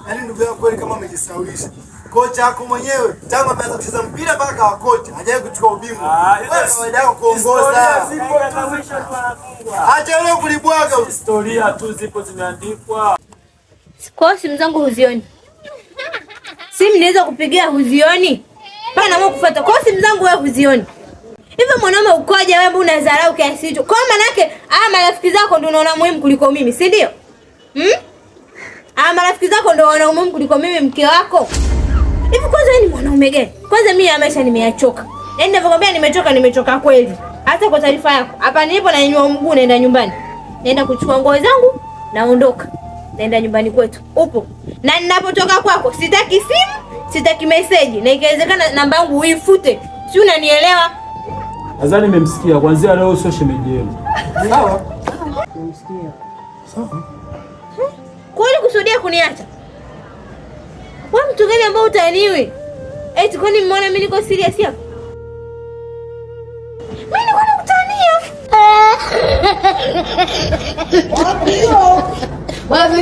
Yaani ndugu yangu kweli kama amejisaulisha. Kocha wako mwenyewe tangu ameanza kucheza mpira mpaka akawa kocha, hajawahi kuchukua ubingwa. Wewe kawaida yako kuongoza. Acha leo kulibwaga. Historia tu zipo zimeandikwa. Kwa simu zangu huzioni. Simu niweza kupigia huzioni. Pana mwa kufuata. Kwa simu zangu wewe huzioni. Hivyo mwanaume ukoje wewe mbona unadharau kiasi hicho? Kwa maana yake marafiki zako ndio unaona muhimu kuliko mimi, si ndio? Marafiki zako ndio wanaona muhimu kuliko mimi mke wako. Hivi kwanza wewe ni mwanaume gani? Kwanza mimi ya maisha nimeyachoka. Yaani ninavyokuambia nimechoka kweli. Hata kwa taarifa yako. Hapa nilipo na nyanyua mguu naenda nyumbani. Naenda kuchukua nguo zangu naondoka. Naenda nyumbani kwetu. Upo. Na ninapotoka kwako sitaki simu, sitaki message. Na ikiwezekana namba yangu uifute. Si unanielewa? Nadhani nimemsikia. Kuanzia leo sio shemeji yenu. Sawa? Nimemsikia. Sawa. Kwa nini kusudia kuniacha? Wewe mtu gani ambao utaniwi? Eti kwani mmeona mimi niko serious hapa? Mimi niko nakutania. Wapi? Wapi?